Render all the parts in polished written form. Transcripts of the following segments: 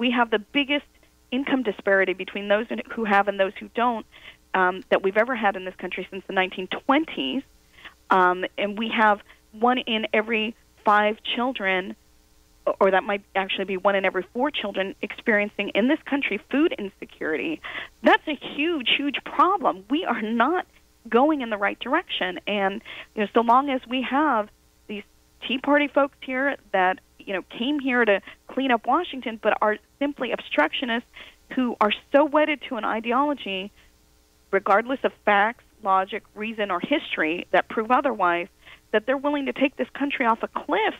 We have the biggest income disparity between those who have and those who don't that we've ever had in this country since the 1920s. And we have 1 in every 5 children, or that might actually be 1 in every 4 children, experiencing in this country food insecurity. That's a huge, huge problem. We are not going in the right direction. And so long as we have these Tea Party folks here that came here to clean up Washington, but are simply obstructionists who are so wedded to an ideology, regardless of facts, logic, reason, or history that prove otherwise, that they're willing to take this country off a cliff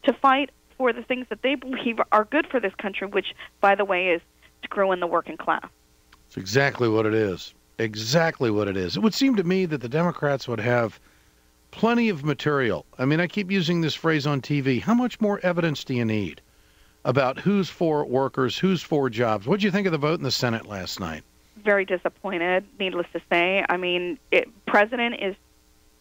to fight for the things that they believe are good for this country, which, by the way, is screwing the working class. It's exactly what it is. Exactly what it is. It would seem to me that the Democrats would have plenty of material. I mean, I keep using this phrase on TV. How much more evidence do you need about who's for workers, who's for jobs? What did you think of the vote in the Senate last night? Very disappointed, needless to say. I mean, President is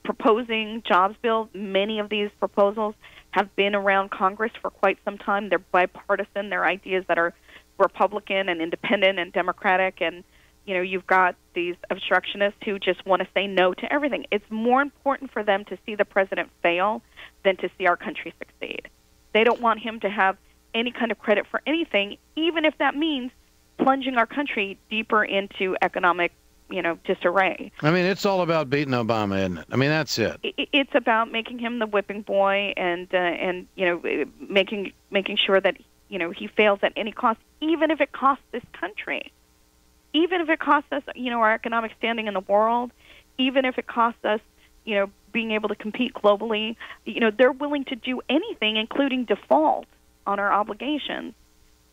proposing jobs bills. Many of these proposals have been around Congress for quite some time. They're bipartisan. They're ideas that are Republican and independent and Democratic, and you've got these obstructionists who just want to say no to everything. It's more important for them to see the president fail than to see our country succeed. They don't want him to have any kind of credit for anything, even if that means plunging our country deeper into economic, disarray. I mean, it's all about beating Obama, isn't it? I mean, that's it. It's about making him the whipping boy and making sure that he fails at any cost, even if it costs this country. Even if it costs us, our economic standing in the world, even if it costs us, being able to compete globally, they're willing to do anything, including default on our obligations,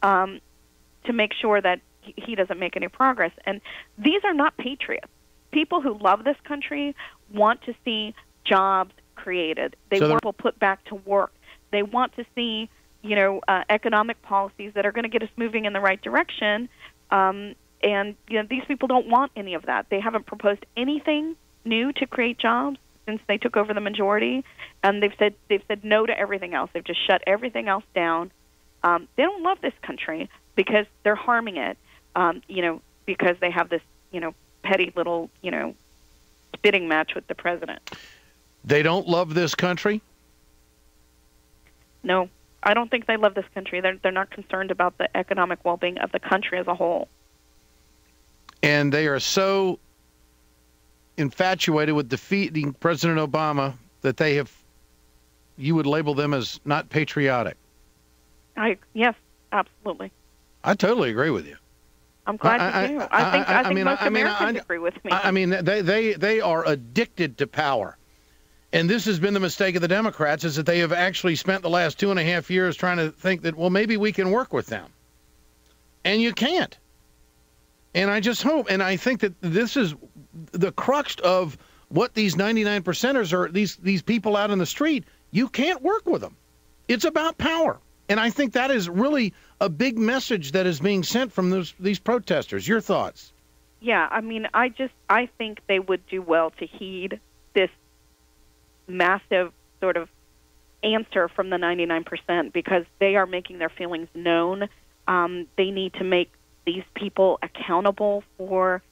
to make sure that he doesn't make any progress. And these are not patriots. People who love this country want to see jobs created. They want people put back to work. They want to see, economic policies that are going to get us moving in the right direction. And these people don't want any of that. They haven't proposed anything new to create jobs since they took over the majority, and they've said no to everything else. They've just shut everything else down. They don't love this country because they're harming it. Because they have this petty little spitting match with the president. They don't love this country? No, I don't think they love this country. They're not concerned about the economic well-being of the country as a whole. And they are so infatuated with defeating President Obama that you would label them as not patriotic. Yes, absolutely. I totally agree with you. I'm glad you do. I think most Americans agree with me. I mean, they are addicted to power. And this has been the mistake of the Democrats, is that they have actually spent the last 2.5 years trying to think that, well, maybe we can work with them. And you can't. And I just hope, and I think that this is the crux of what these 99%ers are, these people out in the street. You can't work with them. It's about power. And I think that is really a big message that is being sent from these protesters. Your thoughts? Yeah, I mean, I think they would do well to heed this massive sort of answer from the 99% because they are making their feelings known. They need to make these people accountable for,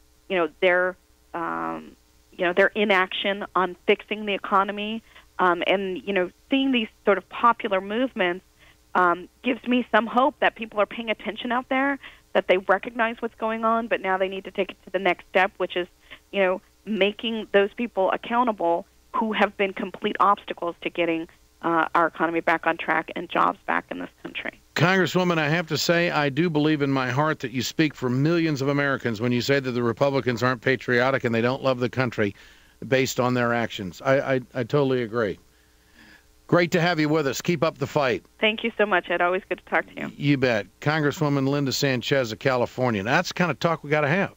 their inaction on fixing the economy. And seeing these sort of popular movements gives me some hope that people are paying attention out there, that they recognize what's going on, but now they need to take it to the next step, which is, making those people accountable who have been complete obstacles to getting our economy back on track and jobs back in this country. Congresswoman, I have to say I do believe in my heart that you speak for millions of Americans when you say that the Republicans aren't patriotic and they don't love the country based on their actions. I totally agree. Great to have you with us. Keep up the fight. Thank you so much, Ed. Always good to talk to you. You bet. Congresswoman Linda Sanchez of California. That's the kind of talk we got to have.